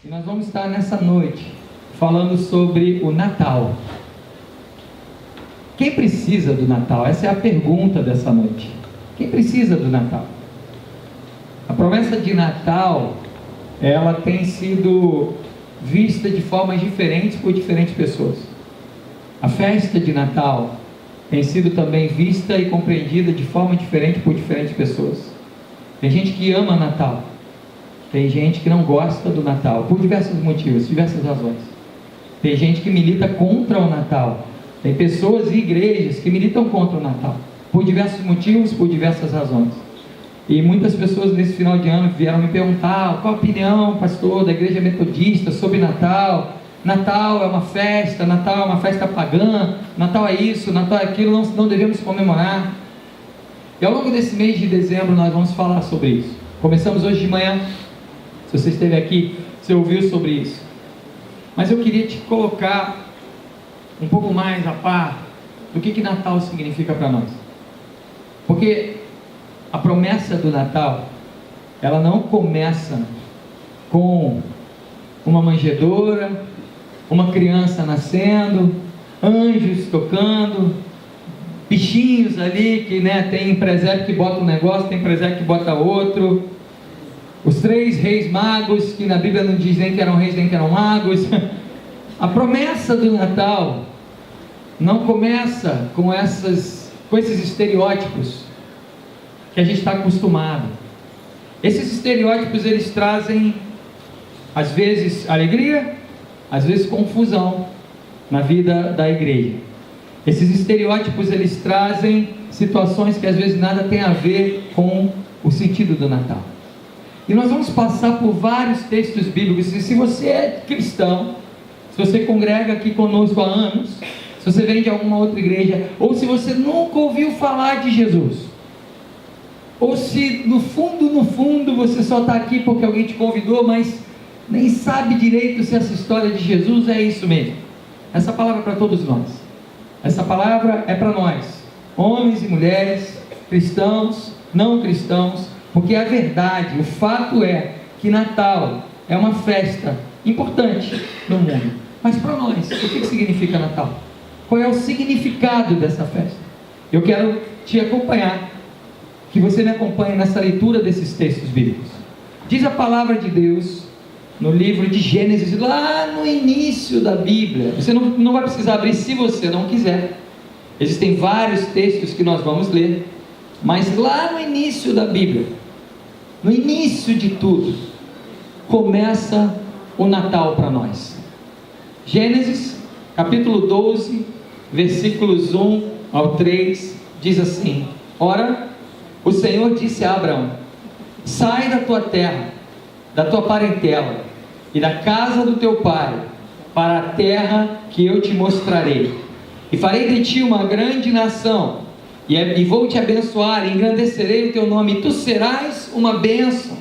E nós vamos estar nessa noite falando sobre o Natal. Quem precisa do Natal? Essa é a pergunta dessa noite. Quem precisa do Natal? A promessa de Natal, ela tem sido vista de formas diferentes por diferentes pessoas. A festa de Natal tem sido também vista e compreendida de forma diferente por diferentes pessoas. Tem gente que ama Natal, tem gente que não gosta do Natal, por diversos motivos, diversas razões. Tem gente que milita contra o Natal, tem pessoas e igrejas que militam contra o Natal, por diversos motivos, por diversas razões. E muitas pessoas nesse final de ano vieram me perguntar: qual a opinião, pastor, da igreja metodista sobre Natal? Natal é uma festa pagã, Natal é isso, Natal é aquilo, não devemos comemorar. E ao longo desse mês de dezembro nós vamos falar sobre isso. Começamos hoje de manhã, se você esteve aqui, você ouviu sobre isso. Mas eu queria te colocar um pouco mais a par do que Natal significa para nós. Porque a promessa do Natal, ela não começa com uma manjedoura, uma criança nascendo, anjos tocando, bichinhos ali que tem presépio que bota um negócio, tem presépio que bota outro, os 3 reis magos, que na Bíblia não diz nem que eram reis nem que eram magos. A promessa do Natal não começa com esses estereótipos que a gente está acostumado. Esses estereótipos, eles trazem às vezes alegria, às vezes confusão na vida da igreja. Esses estereótipos, eles trazem situações que às vezes nada tem a ver com o sentido do Natal. E nós vamos passar por vários textos bíblicos. E se você é cristão, se você congrega aqui conosco há anos, se você vem de alguma outra igreja, ou se você nunca ouviu falar de Jesus, ou se no fundo você só está aqui porque alguém te convidou, mas nem sabe direito se essa história de Jesus é isso mesmo. Essa palavra é para todos nós. Essa palavra é para nós, homens e mulheres, cristãos, não cristãos, porque a verdade, o fato é que Natal é uma festa importante no mundo. Mas para nós, o que significa Natal? Qual é o significado dessa festa? Eu quero te acompanhar, que você me acompanhe nessa leitura desses textos bíblicos. Diz a palavra de Deus no livro de Gênesis, lá no início da Bíblia. Você não vai precisar abrir se você não quiser. Existem vários textos que nós vamos ler, mas lá no início da Bíblia, no início de tudo, começa o Natal para nós. Gênesis capítulo 12, versículos 1 ao 3, diz assim: Ora, o Senhor disse a Abraão: sai da tua terra, da tua parentela e da casa do teu pai, para a terra que eu te mostrarei, e farei de ti uma grande nação, e vou te abençoar, e engrandecerei o teu nome, e tu serás uma bênção,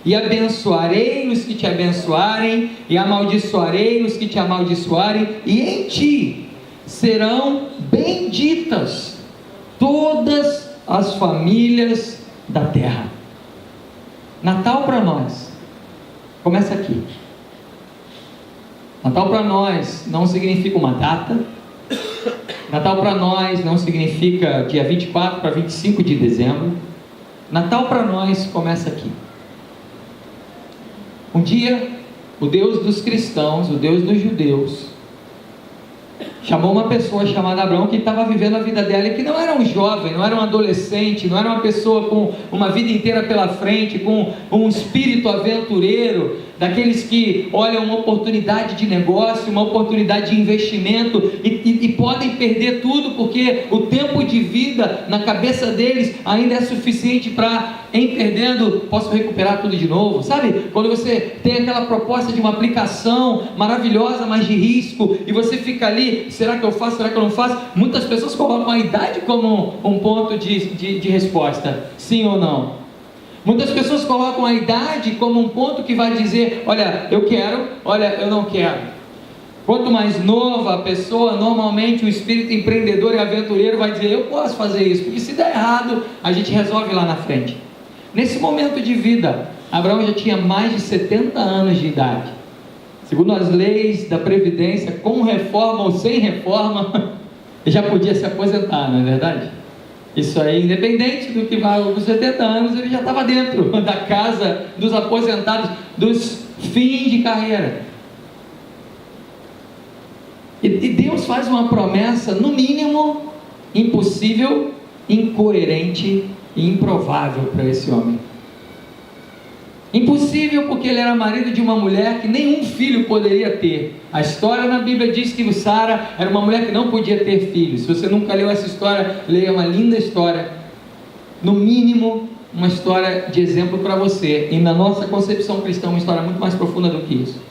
e abençoarei os que te abençoarem, e amaldiçoarei os que te amaldiçoarem, e em ti serão benditas todas as famílias da terra. Natal para nós começa aqui. Natal para nós não significa uma data. Natal para nós não significa dia 24 para 25 de dezembro. Natal para nós começa aqui. Um dia, o Deus dos cristãos, o Deus dos judeus, chamou uma pessoa chamada Abraão, que estava vivendo a vida dela, e que não era um jovem, não era um adolescente, não era uma pessoa com uma vida inteira pela frente, com um espírito aventureiro, daqueles que olham uma oportunidade de negócio, uma oportunidade de investimento e podem perder tudo, porque o tempo de vida na cabeça deles ainda é suficiente para, em perdendo, posso recuperar tudo de novo. Sabe, quando você tem aquela proposta de uma aplicação maravilhosa, mas de risco, e você fica ali: será que eu faço, será que eu não faço? Muitas pessoas colocam a idade como um ponto de resposta, sim ou não. Muitas pessoas colocam a idade como um ponto que vai dizer: olha, eu quero, olha, eu não quero. Quanto mais nova a pessoa, normalmente o espírito empreendedor e aventureiro vai dizer: eu posso fazer isso, porque se der errado, a gente resolve lá na frente. Nesse momento de vida, Abraão já tinha mais de 70 anos de idade. segundo as leis da Previdência, com reforma ou sem reforma, já podia se aposentar, não é verdade? Isso aí, independente do que vai com 70 anos, ele já estava dentro da casa dos aposentados, dos fins de carreira. E Deus faz uma promessa, no mínimo, impossível, incoerente e improvável para esse homem. Impossível porque ele era marido de uma mulher que nenhum filho poderia ter. A história na Bíblia diz que Sara era uma mulher que não podia ter filhos. Se você nunca leu essa história, leia, uma linda história. No mínimo, uma história de exemplo para você. E na nossa concepção cristã, uma história muito mais profunda do que isso.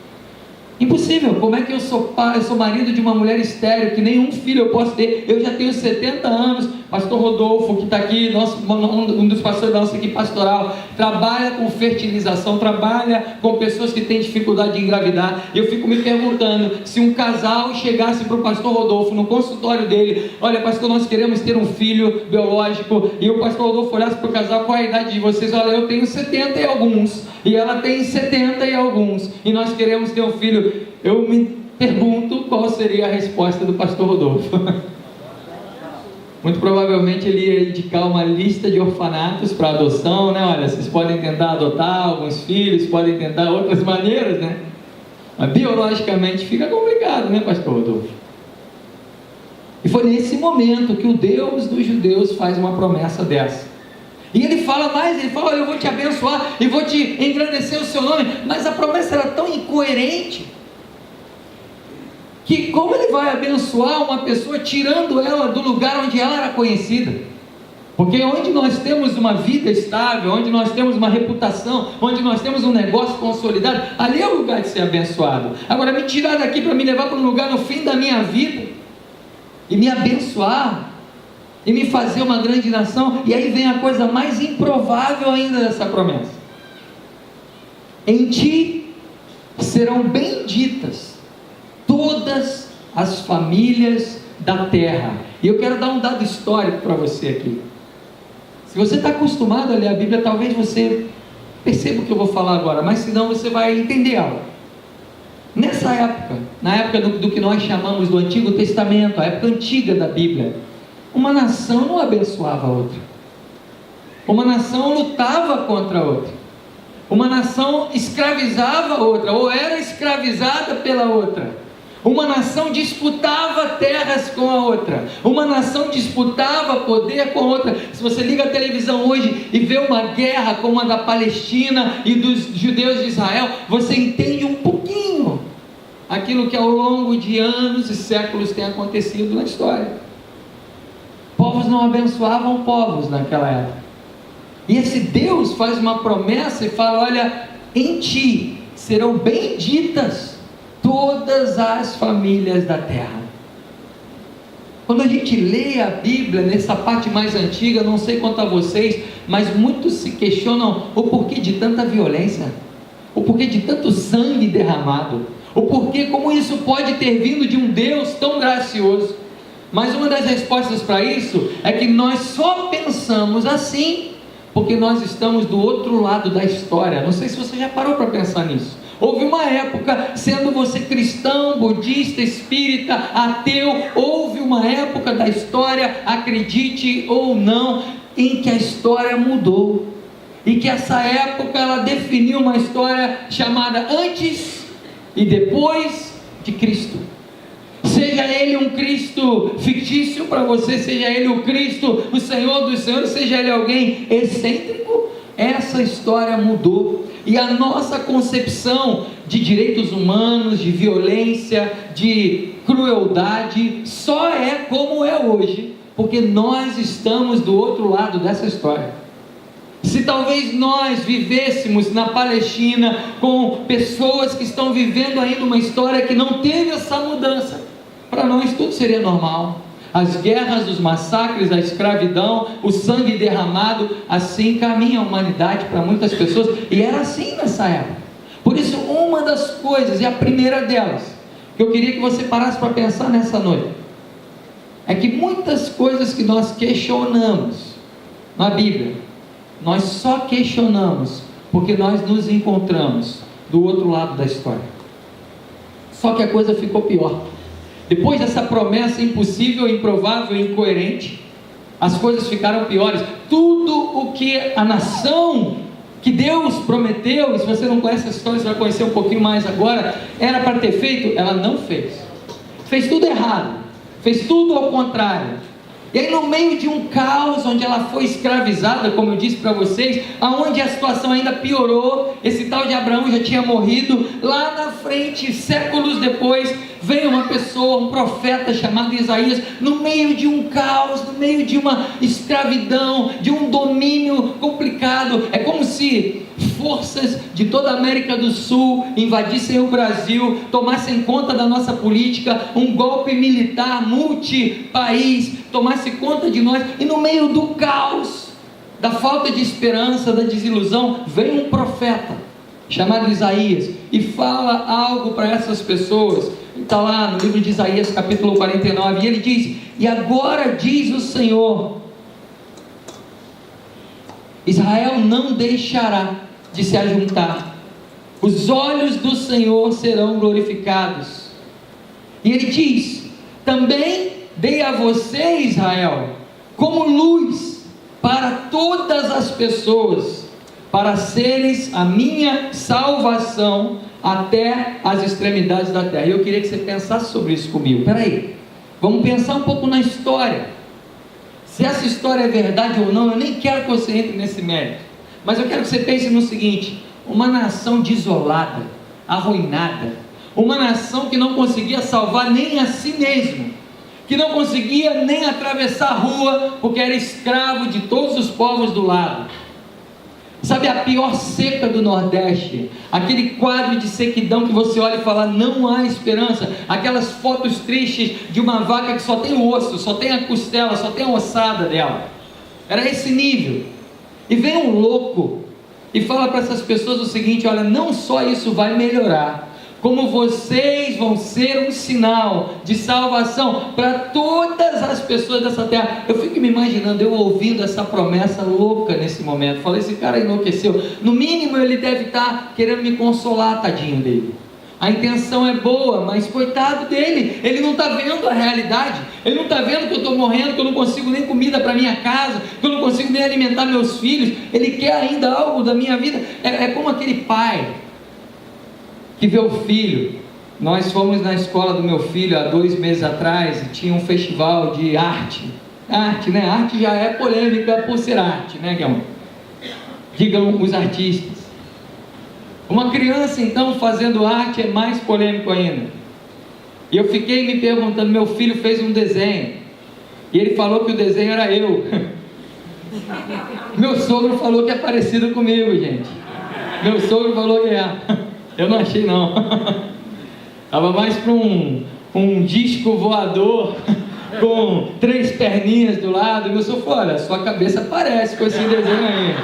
Impossível. Como é que eu sou pai, eu sou marido de uma mulher estéril, que nenhum filho eu posso ter? Eu já tenho 70 anos. Pastor Rodolfo, que está aqui, um dos pastores da nossa equipe pastoral, trabalha com fertilização, trabalha com pessoas que têm dificuldade de engravidar. Eu fico me perguntando, se um casal chegasse para o pastor Rodolfo no consultório dele: olha, pastor, nós queremos ter um filho biológico, e o pastor Rodolfo olhasse para o casal: qual a idade de vocês? Olha, eu tenho 70 e alguns, e ela tem 70 e alguns, e nós queremos ter um filho. Eu me pergunto qual seria a resposta do pastor Rodolfo. Muito provavelmente ele ia indicar uma lista de orfanatos para adoção, né? Olha, vocês podem tentar adotar alguns filhos, podem tentar outras maneiras, né? Mas biologicamente fica complicado, né, pastor Rodolfo? E foi nesse momento que o Deus dos judeus faz uma promessa dessa. E ele fala mais, ele fala: olha, eu vou te abençoar e vou te engrandecer o seu nome. Mas a promessa era tão incoerente, que como ele vai abençoar uma pessoa tirando ela do lugar onde ela era conhecida? Porque onde nós temos uma vida estável, onde nós temos uma reputação, onde nós temos um negócio consolidado, ali é o lugar de ser abençoado. Agora, me tirar daqui para me levar para um lugar no fim da minha vida e me abençoar e me fazer uma grande nação, e aí vem a coisa mais improvável ainda dessa promessa: em ti serão benditas todas as famílias da terra. E eu quero dar um dado histórico para você aqui. Se você está acostumado a ler a Bíblia, talvez você perceba o que eu vou falar agora, mas senão você vai entender algo. Nessa época, na época do que nós chamamos do Antigo Testamento, a época antiga da Bíblia, uma nação não abençoava a outra, uma nação lutava contra a outra, uma nação escravizava a outra, ou era escravizada pela outra. Uma nação disputava terras com a outra, uma nação disputava poder com a outra. Se você liga a televisão hoje e vê uma guerra como a da Palestina e dos judeus de Israel, você entende um pouquinho aquilo que ao longo de anos e séculos tem acontecido na história. Povos não abençoavam povos naquela época, e esse Deus faz uma promessa e fala: olha, em ti serão benditas todas as famílias da terra. Quando a gente lê a Bíblia, nessa parte mais antiga, não sei quanto a vocês, mas muitos se questionam o porquê de tanta violência, o porquê de tanto sangue derramado, o porquê, como isso pode ter vindo de um Deus tão gracioso. Mas uma das respostas para isso é que nós só pensamos assim porque nós estamos do outro lado da história. Não sei se você já parou para pensar nisso. Houve uma época, sendo você cristão, budista, espírita, ateu, houve uma época da história, acredite ou não, em que a história mudou, e que essa época ela definiu uma história chamada antes e depois de Cristo. Seja ele um Cristo fictício para você, seja ele o Cristo, o Senhor dos Senhores, seja ele alguém excêntrico, essa história mudou. E a nossa concepção de direitos humanos, de violência, de crueldade, só é como é hoje, porque nós estamos do outro lado dessa história. Se talvez nós vivêssemos na Palestina com pessoas que estão vivendo ainda uma história que não teve essa mudança, para nós tudo seria normal. As guerras, os massacres, a escravidão, o sangue derramado, assim caminha a humanidade para muitas pessoas, e era assim nessa época. Por isso, uma das coisas, e a primeira delas, que eu queria que você parasse para pensar nessa noite, é que muitas coisas que nós questionamos na Bíblia, nós só questionamos porque nós nos encontramos do outro lado da história. Só que a coisa ficou pior. Depois dessa promessa impossível, improvável e incoerente, as coisas ficaram piores. Tudo o que a nação que Deus prometeu, e se você não conhece essa história, você vai conhecer um pouquinho mais agora, era para ter feito, ela não fez. Fez tudo errado, fez tudo ao contrário. E aí, no meio de um caos, onde ela foi escravizada, como eu disse para vocês, aonde a situação ainda piorou, esse tal de Abraão já tinha morrido, lá na frente, séculos depois, veio uma pessoa, um profeta chamado Isaías, no meio de um caos, no meio de uma escravidão, de um domínio complicado. É como se forças de toda a América do Sul invadissem o Brasil, tomassem conta da nossa política, um golpe militar multipaís tomasse conta de nós, e no meio do caos, da falta de esperança, da desilusão, vem um profeta chamado Isaías e fala algo para essas pessoas. Está lá no livro de Isaías capítulo 49, e ele diz: e agora diz o Senhor, Israel não deixará de se ajuntar, os olhos do Senhor serão glorificados. E ele diz: também dei a você, Israel, como luz para todas as pessoas, para seres a minha salvação até as extremidades da terra. E eu queria que você pensasse sobre isso comigo. Peraí, vamos pensar um pouco na história. Se essa história é verdade ou não, eu nem quero que você entre nesse mérito, mas eu quero que você pense no seguinte: uma nação desolada, arruinada, uma nação que não conseguia salvar nem a si mesmo, que não conseguia nem atravessar a rua, porque era escravo de todos os povos do lado. Sabe a pior seca do Nordeste? Aquele quadro de sequidão que você olha e fala, não há esperança. Aquelas fotos tristes de uma vaca que só tem o osso, só tem a costela, só tem a ossada dela. Era esse nível. E vem um louco e fala para essas pessoas o seguinte: olha, não só isso vai melhorar, como vocês vão ser um sinal de salvação para todas as pessoas dessa terra. Eu fico me imaginando, eu ouvindo essa promessa louca nesse momento. Falei, esse cara enlouqueceu. No mínimo ele deve estar querendo me consolar, tadinho dele. A intenção é boa, mas coitado dele, ele não está vendo a realidade. Ele não está vendo que eu estou morrendo, que eu não consigo nem comida para minha casa, que eu não consigo nem alimentar meus filhos. Ele quer ainda algo da minha vida. É como aquele pai que vê o filho. Nós fomos na escola do meu filho há 2 meses atrás, e tinha um festival de arte, né? Arte já é polêmica por ser arte, né, Guilherme? Digam os artistas. Uma criança então fazendo arte é mais polêmico ainda. E eu fiquei me perguntando, meu filho fez um desenho, e ele falou que o desenho era eu. Meu sogro falou que é parecido comigo, gente. Meu sogro falou que é. Eu não achei não. Estava mais para um disco voador com 3 perninhas do lado. Meu sogro falou, olha, sua cabeça parece com esse desenho aí.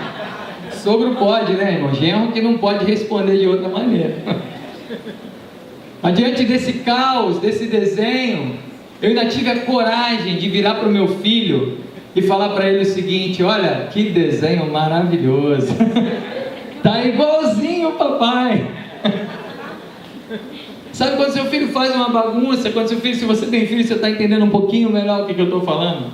Sogro pode, né, irmão? Genro que não pode responder de outra maneira. Adiante desse caos, desse desenho, eu ainda tive a coragem de virar para o meu filho e falar para ele o seguinte: olha, que desenho maravilhoso. Tá igualzinho o papai. Sabe quando seu filho faz uma bagunça? Quando seu filho, se você tem filho, você está entendendo um pouquinho melhor o que eu estou falando?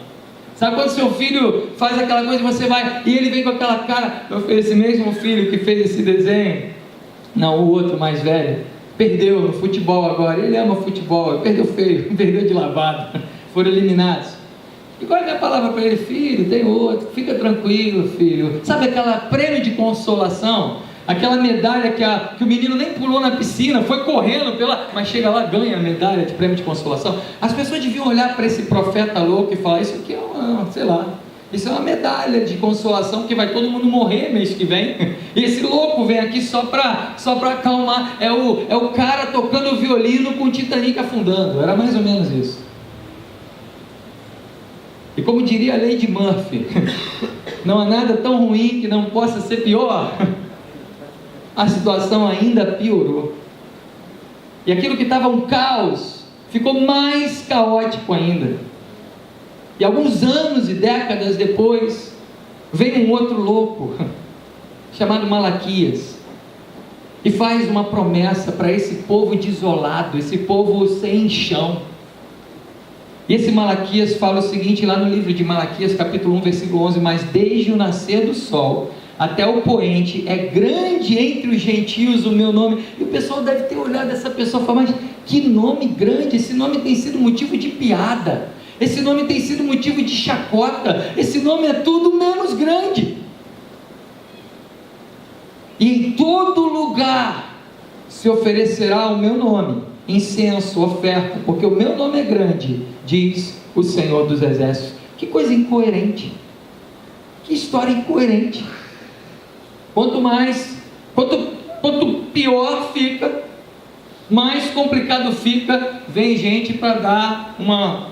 Sabe quando seu filho faz aquela coisa e você vai, e ele vem com aquela cara? Esse mesmo filho que fez esse desenho, não, o outro mais velho, perdeu no futebol agora. Ele ama futebol, perdeu feio, perdeu de lavada, foram eliminados. E qual é a minha palavra para ele? Filho, tem outro, fica tranquilo, filho. Sabe aquela prêmio de consolação? Aquela medalha que o menino nem pulou na piscina, foi correndo mas chega lá, ganha a medalha de prêmio de consolação. As pessoas deviam olhar para esse profeta louco e falar, isso aqui é isso é uma medalha de consolação, porque vai todo mundo morrer mês que vem, e esse louco vem aqui só para acalmar. É o cara tocando violino com o Titanic afundando. Era mais ou menos isso. E como diria a Lady Murphy, não há nada tão ruim que não possa ser pior. A situação ainda piorou, e aquilo que estava um caos ficou mais caótico ainda. E alguns anos e décadas depois, veio um outro louco chamado Malaquias, e faz uma promessa para esse povo desolado, esse povo sem chão. E esse Malaquias fala o seguinte, lá no livro de Malaquias, capítulo 1, versículo 11: mas desde o nascer do sol até o poente, é grande entre os gentios o meu nome. E o pessoal deve ter olhado essa pessoa e falado: mas que nome grande, esse nome tem sido motivo de piada, esse nome tem sido motivo de chacota, esse nome é tudo menos grande. E em todo lugar se oferecerá o meu nome, incenso, oferta, porque o meu nome é grande, diz o Senhor dos Exércitos. Que coisa incoerente, que história incoerente. Quanto pior fica, mais complicado fica, vem gente para dar uma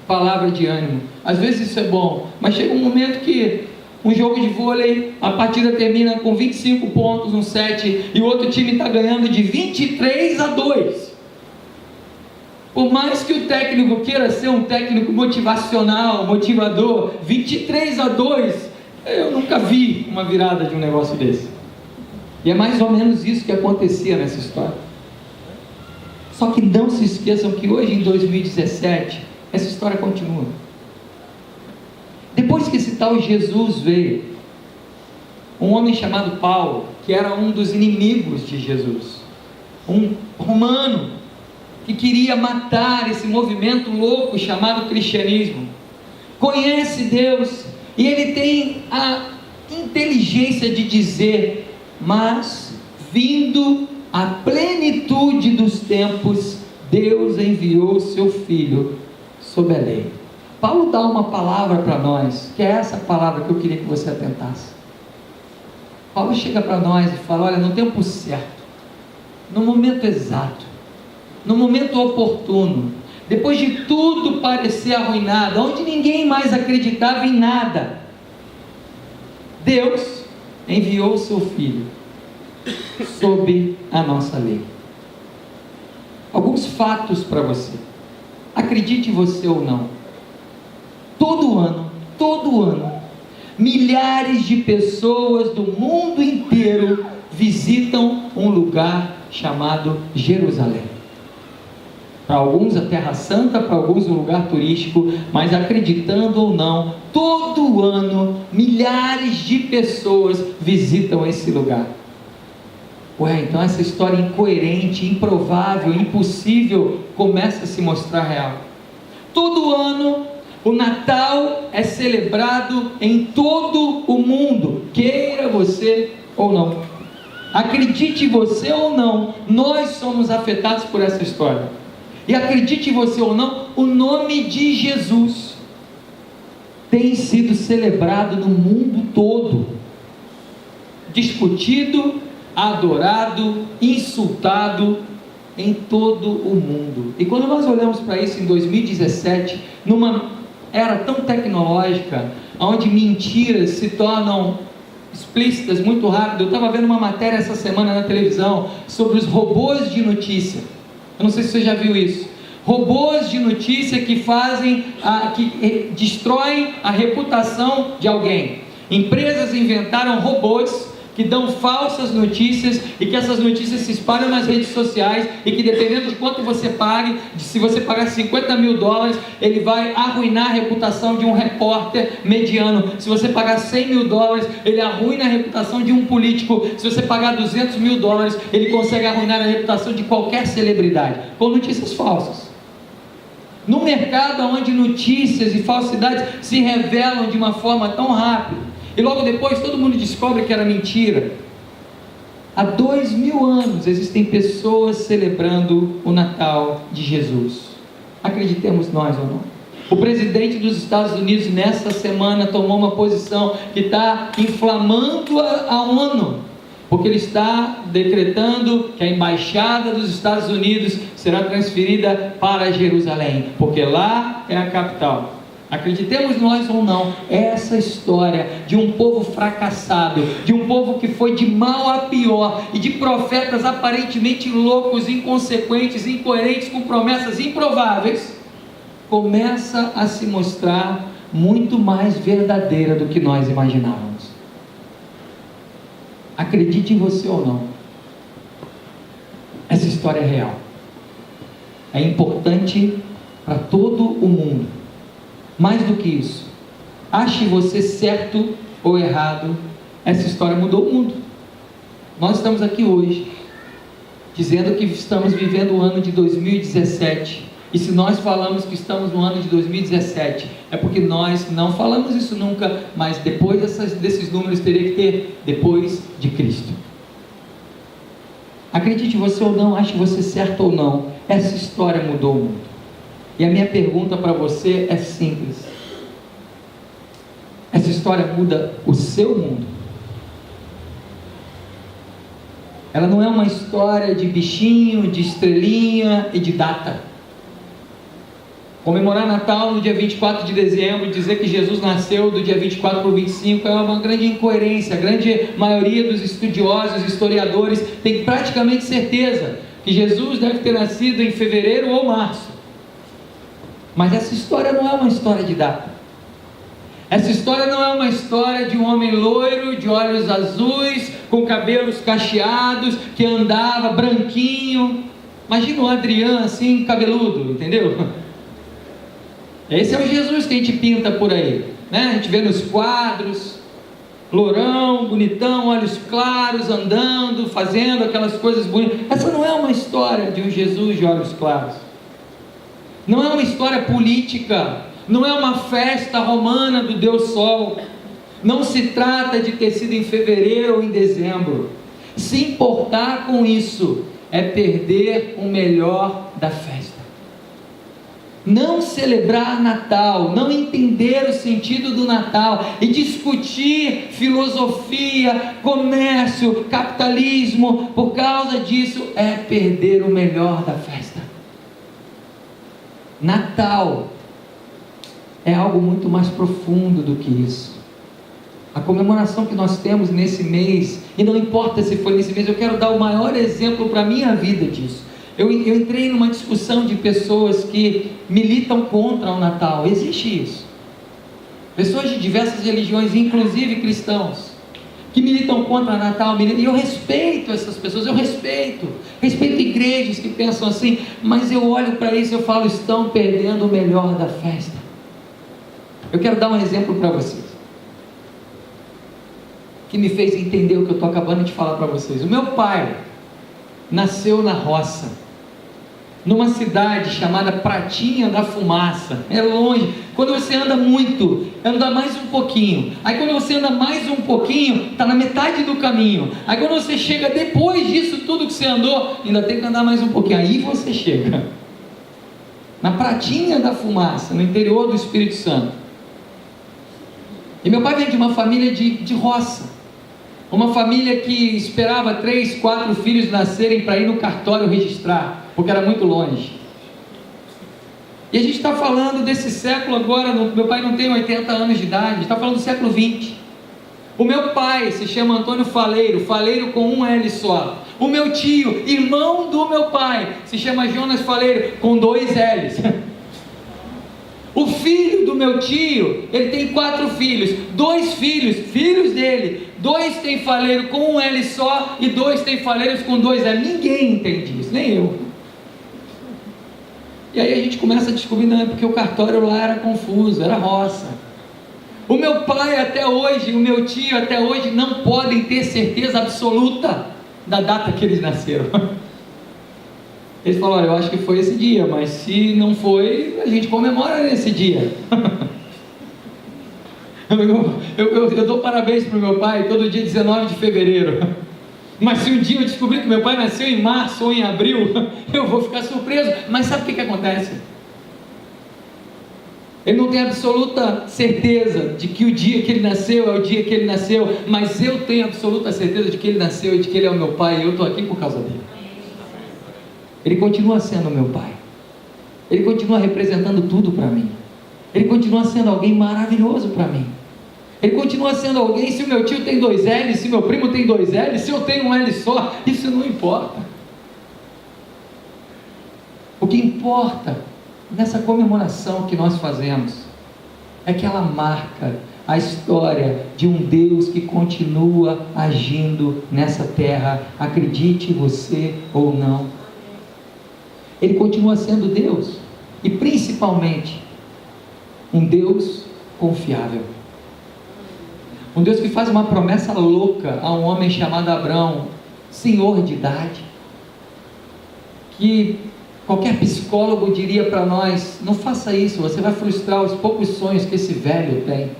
palavra de ânimo. Às vezes isso é bom, mas chega um momento que um jogo de vôlei, a partida termina com 25 pontos, um set, e o outro time está ganhando de 23-2. Por mais que o técnico queira ser um técnico motivacional, motivador, 23-2, eu nunca vi uma virada de um negócio desse. E é mais ou menos isso que acontecia nessa história. Só que não se esqueçam que hoje, em 2017, essa história continua. Depois que esse tal Jesus veio, um homem chamado Paulo, que era um dos inimigos de Jesus, um romano, que queria matar esse movimento louco chamado cristianismo, conhece Deus, e ele tem a inteligência de dizer: mas vindo a plenitude dos tempos, Deus enviou o seu Filho sob a lei. Paulo dá uma palavra para nós, que é essa palavra que eu queria que você atentasse. Paulo chega para nós e fala: olha, no tempo certo, no momento exato, no momento oportuno, depois de tudo parecer arruinado, onde ninguém mais acreditava em nada, Deus enviou o seu Filho sob a nossa lei. Alguns fatos para você, acredite você ou não, todo ano, milhares de pessoas do mundo inteiro visitam um lugar chamado Jerusalém. Para alguns a Terra Santa, para alguns um lugar turístico, mas acreditando ou não, todo ano milhares de pessoas visitam esse lugar. Então essa história incoerente, improvável, impossível começa a se mostrar real. Todo ano o Natal é celebrado em todo o mundo, queira você ou não, acredite você ou não, nós somos afetados por essa história. E acredite você ou não, o nome de Jesus tem sido celebrado no mundo todo, discutido, adorado, insultado em todo o mundo. E quando nós olhamos para isso em 2017, numa era tão tecnológica, onde mentiras se tornam explícitas muito rápido. Eu estava vendo uma matéria essa semana na televisão sobre os robôs de notícia. Eu não sei se você já viu isso. Robôs de notícia que que destroem a reputação de alguém. Empresas inventaram robôs que dão falsas notícias e que essas notícias se espalham nas redes sociais e que, dependendo de quanto você pague, se você pagar $50 mil, ele vai arruinar a reputação de um repórter mediano. Se você pagar $100 mil, ele arruina a reputação de um político. Se você pagar $200 mil, ele consegue arruinar a reputação de qualquer celebridade, com notícias falsas. No mercado onde notícias e falsidades se revelam de uma forma tão rápida, e logo depois todo mundo descobre que era mentira. Há 2000 anos existem pessoas celebrando o Natal de Jesus. Acreditemos nós ou não. O presidente dos Estados Unidos nessa semana tomou uma posição que está inflamando a ONU, porque ele está decretando que a embaixada dos Estados Unidos será transferida para Jerusalém, porque lá é a capital. Acreditemos nós ou não, essa história de um povo fracassado, de um povo que foi de mal a pior, e de profetas aparentemente loucos, inconsequentes, incoerentes, com promessas improváveis, começa a se mostrar muito mais verdadeira do que nós imaginávamos. Acredite em você ou não, Essa história é real. É importante para todo o mundo. Mais do que isso, ache você certo ou errado, essa história mudou o mundo. Nós estamos aqui hoje, dizendo que estamos vivendo o ano de 2017. E se nós falamos que estamos no ano de 2017, é porque nós não falamos isso nunca, mas depois desses números teria que ter depois de Cristo. Acredite você ou não, ache você certo ou não, essa história mudou o mundo. E a minha pergunta para você é simples: essa história muda o seu mundo? Ela não é uma história de bichinho, de estrelinha e de data. Comemorar Natal no dia 24 de dezembro, dizer que Jesus nasceu do dia 24 para o 25, é uma grande incoerência. A grande maioria dos estudiosos, historiadores, tem praticamente certeza que Jesus deve ter nascido em fevereiro ou março. Mas essa história não é uma história de data. Essa história não é uma história de um homem loiro, de olhos azuis, com cabelos cacheados, que andava branquinho. Imagina o Adriano assim, cabeludo, entendeu? Esse é o Jesus que a gente pinta por aí, né? A gente vê nos quadros, lourão, bonitão, olhos claros, andando, fazendo aquelas coisas bonitas. Essa não é uma história de um Jesus de olhos claros. Não é uma história política. Não é uma festa romana do Deus Sol. Não se trata de ter sido em fevereiro ou em dezembro. Se importar com isso é perder o melhor da festa. Não celebrar Natal, não entender o sentido do Natal e discutir filosofia, comércio, capitalismo, por causa disso é perder o melhor da festa. Natal é algo muito mais profundo do que isso. A comemoração que nós temos nesse mês, e não importa se foi nesse mês, eu quero dar o maior exemplo para a minha vida disso. Eu entrei numa discussão de pessoas que militam contra o Natal. Existe isso. Pessoas de diversas religiões, inclusive cristãos, que militam contra o Natal. E eu respeito essas pessoas, eu respeito igrejas que pensam assim, mas eu olho para isso e eu falo, estão perdendo o melhor da festa. Eu quero dar um exemplo para vocês, que me fez entender o que eu estou acabando de falar para vocês. O meu pai nasceu na roça, numa cidade chamada Pratinha da Fumaça. É longe. Quando você anda muito, anda mais um pouquinho. Aí quando você anda mais um pouquinho, está na metade do caminho. Aí quando você chega depois disso tudo que você andou, ainda tem que andar mais um pouquinho. Aí você chega na Pratinha da Fumaça, no interior do Espírito Santo. E meu pai vem de uma família de roça. Uma família que esperava 3, 4 filhos nascerem para ir no cartório registrar, porque era muito longe. E a gente está falando desse século agora, meu pai não tem 80 anos de idade, está falando do século 20. O meu pai se chama Antônio Faleiro, Faleiro com um L só. O meu tio, irmão do meu pai, se chama Jonas Faleiro, com 2 L's. O filho do meu tio, ele tem 4 filhos, 2 filhos dele, 2 tem Faleiro com um L só e 2 tem Faleiros com 2 L. Ninguém entende isso, nem eu. E aí a gente começa a descobrir, não, é porque o cartório lá era confuso, era roça. O meu pai até hoje, o meu tio até hoje não podem ter certeza absoluta da data que eles nasceram. Eles falaram, olha, eu acho que foi esse dia, mas se não foi, a gente comemora nesse dia. Eu dou parabéns para o meu pai todo dia 19 de fevereiro. Mas se um dia eu descobrir que meu pai nasceu em março ou em abril, eu vou ficar surpreso. Mas sabe o que acontece? Ele não tem absoluta certeza de que o dia que ele nasceu é o dia que ele nasceu, mas eu tenho absoluta certeza de que ele nasceu e de que ele é o meu pai, e eu estou aqui por causa dele. Ele continua sendo meu pai. Ele continua representando tudo para mim. Ele continua sendo alguém maravilhoso para mim. Ele continua sendo alguém, se o meu tio tem 2 L, se meu primo tem 2 L, se eu tenho um L só, isso não importa. O que importa nessa comemoração que nós fazemos é que ela marca a história de um Deus que continua agindo nessa terra, acredite você ou não. Ele continua sendo Deus, e principalmente um Deus confiável. Um Deus que faz uma promessa louca a um homem chamado Abraão, senhor de idade, que qualquer psicólogo diria para nós: não faça isso, você vai frustrar os poucos sonhos que esse velho tem.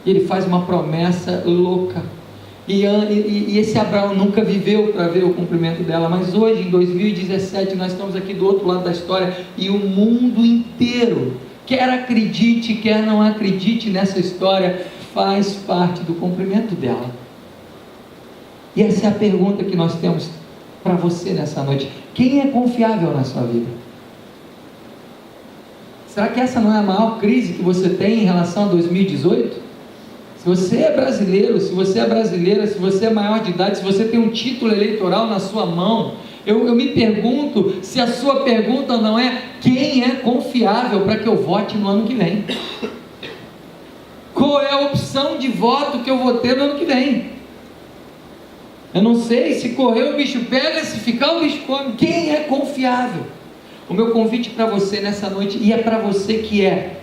E ele faz uma promessa louca, e esse Abraão nunca viveu para ver o cumprimento dela, mas hoje em 2017 nós estamos aqui do outro lado da história, e o mundo inteiro, quer acredite, quer não acredite nessa história, faz parte do cumprimento dela. E essa é a pergunta que nós temos para você nessa noite: quem é confiável na sua vida? Será que essa não é a maior crise que você tem em relação a 2018? Se você é brasileiro, se você é brasileira, se você é maior de idade, se você tem um título eleitoral na sua mão, eu me pergunto se a sua pergunta não é: quem é confiável para que eu vote no ano que vem? Qual é a opção de voto que eu vou ter no ano que vem? Eu não sei, se correr o bicho pega, se ficar o bicho come. Quem é confiável? O meu convite para você nessa noite, e é para você que é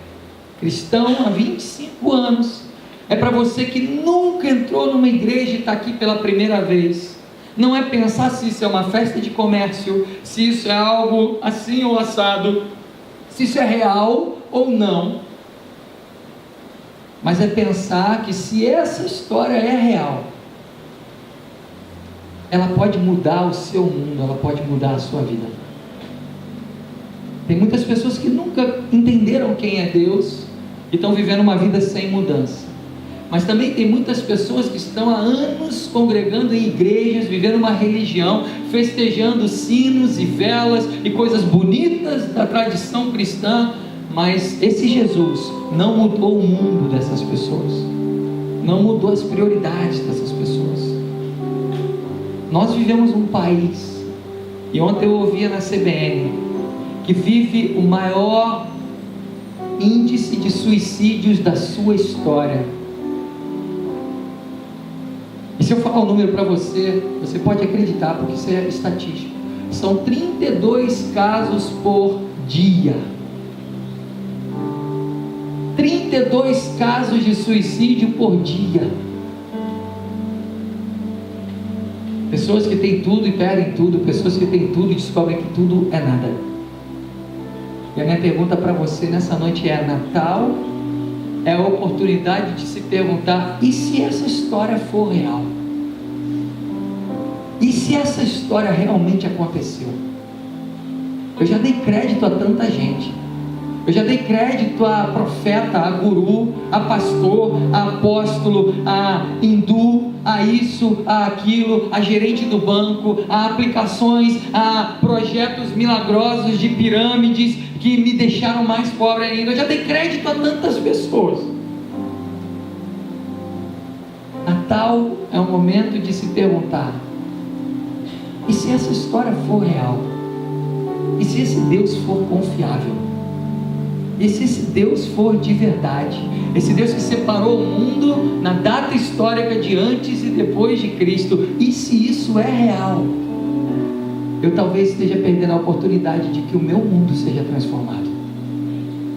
cristão há 25 anos, é para você que nunca entrou numa igreja e está aqui pela primeira vez, não é pensar se isso é uma festa de comércio, se isso é algo assim ou assado, se isso é real ou não, mas é pensar que se essa história é real, ela pode mudar o seu mundo, ela pode mudar a sua vida. Tem muitas pessoas que nunca entenderam quem é Deus e estão vivendo uma vida sem mudança. Mas também tem muitas pessoas que estão há anos congregando em igrejas, vivendo uma religião, festejando sinos e velas e coisas bonitas da tradição cristã, mas esse Jesus não mudou o mundo dessas pessoas, não mudou as prioridades dessas pessoas. Nós vivemos um país, e ontem eu ouvia na CBN, que vive o maior índice de suicídios da sua história. E se eu falar um número para você, você pode acreditar, porque isso é estatístico. São 32 casos por dia. 32 casos de suicídio por dia. Pessoas que têm tudo e perdem tudo, pessoas que têm tudo e descobrem que tudo é nada. E a minha pergunta para você nessa noite é: Natal é a oportunidade de se perguntar: e se essa história for real? E se essa história realmente aconteceu? Eu já dei crédito a tanta gente, eu já dei crédito a profeta, a guru, a pastor, a apóstolo, a hindu, a isso, a aquilo, a gerente do banco, a aplicações, a projetos milagrosos de pirâmides que me deixaram mais pobre ainda. Eu já dei crédito a tantas pessoas. Natal é um momento de se perguntar: e se essa história for real? E se esse Deus for confiável? E se esse Deus for de verdade? Esse Deus que separou o mundo na data histórica de antes e depois de Cristo, e se isso é real? Eu talvez esteja perdendo a oportunidade de que o meu mundo seja transformado.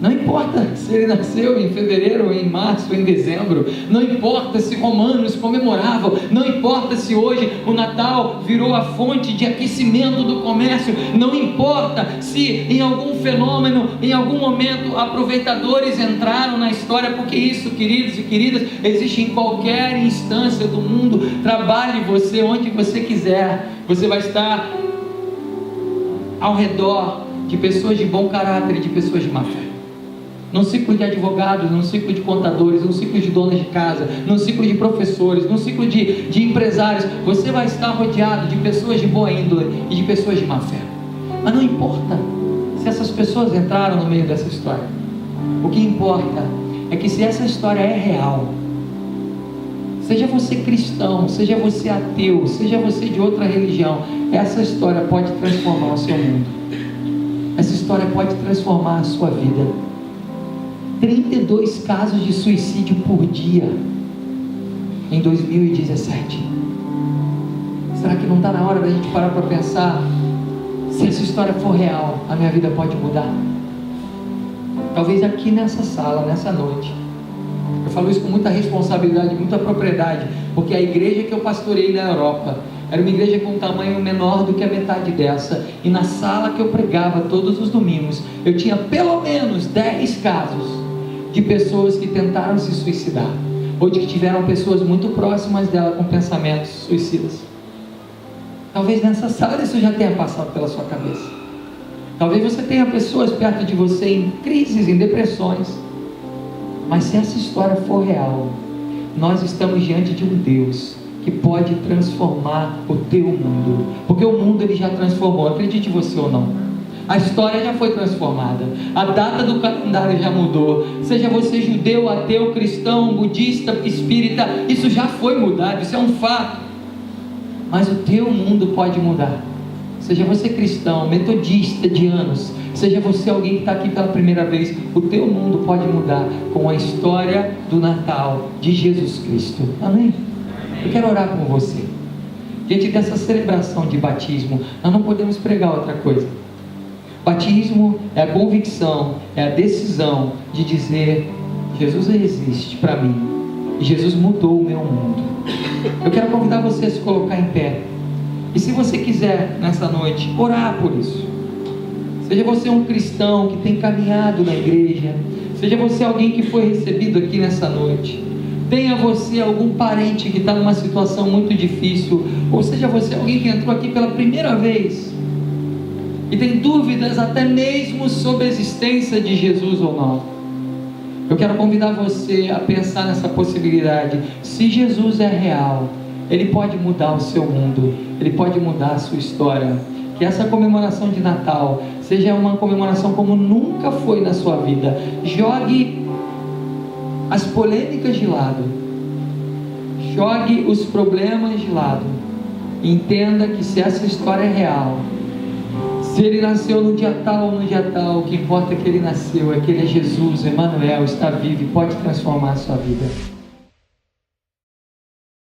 Não importa se ele nasceu em fevereiro, ou em março, ou em dezembro, não importa se romanos comemoravam, não importa se hoje o Natal virou a fonte de aquecimento do comércio, não importa se em algum fenômeno, em algum momento, aproveitadores entraram na história, porque isso, queridos e queridas, existe em qualquer instância do mundo. Trabalhe você onde você quiser, você vai estar ao redor de pessoas de bom caráter e de pessoas de má fé. Num ciclo de advogados, num ciclo de contadores, num ciclo de donas de casa, num ciclo de professores, num ciclo de empresários, você vai estar rodeado de pessoas de boa índole e de pessoas de má fé. Mas não importa se essas pessoas entraram no meio dessa história. O que importa é que se essa história é real, seja você cristão, seja você ateu, seja você de outra religião, essa história pode transformar o seu mundo. Essa história pode transformar a sua vida. 32 casos de suicídio por dia em 2017. Será que não está na hora da gente parar para pensar Se essa história for real, a minha vida pode mudar. Talvez aqui nessa sala, nessa noite, eu falo isso com muita responsabilidade, muita propriedade, porque a igreja que eu pastorei na Europa era uma igreja com um tamanho menor do que a metade dessa, e na sala que eu pregava todos os domingos, eu tinha pelo menos 10 casos de pessoas que tentaram se suicidar, ou de que tiveram pessoas muito próximas dela com pensamentos suicidas. Talvez nessa sala isso já tenha passado pela sua cabeça. Talvez você tenha pessoas perto de você em crises, em depressões. Mas se essa história for real, nós estamos diante de um Deus que pode transformar o teu mundo, porque o mundo ele já transformou, acredite você ou não. A história já foi transformada, a data do calendário já mudou. Seja você judeu, ateu, cristão, budista, espírita, isso já foi mudado, isso é um fato. Mas o teu mundo pode mudar. Seja você cristão, metodista de anos, seja você alguém que está aqui pela primeira vez, o teu mundo pode mudar com a história do Natal de Jesus Cristo. Amém? Eu quero orar com você. Diante dessa celebração de batismo, nós não podemos pregar outra coisa. Batismo é a convicção, é a decisão de dizer: Jesus existe para mim e Jesus mudou o meu mundo. Eu quero convidar você a se colocar em pé, e se você quiser nessa noite orar por isso, seja você um cristão que tem caminhado na igreja, seja você alguém que foi recebido aqui nessa noite, tenha você algum parente que está numa situação muito difícil, ou seja você alguém que entrou aqui pela primeira vez e tem dúvidas até mesmo sobre a existência de Jesus ou não, eu quero convidar você a pensar nessa possibilidade. Se Jesus é real, Ele pode mudar o seu mundo, Ele pode mudar a sua história. Que essa comemoração de Natal seja uma comemoração como nunca foi na sua vida. Jogue as polêmicas de lado, jogue os problemas de lado, entenda que se essa história é real, se Ele nasceu no dia tal ou no dia tal, o que importa é que Ele nasceu, é que Ele é Jesus, Emmanuel, está vivo e pode transformar a sua vida.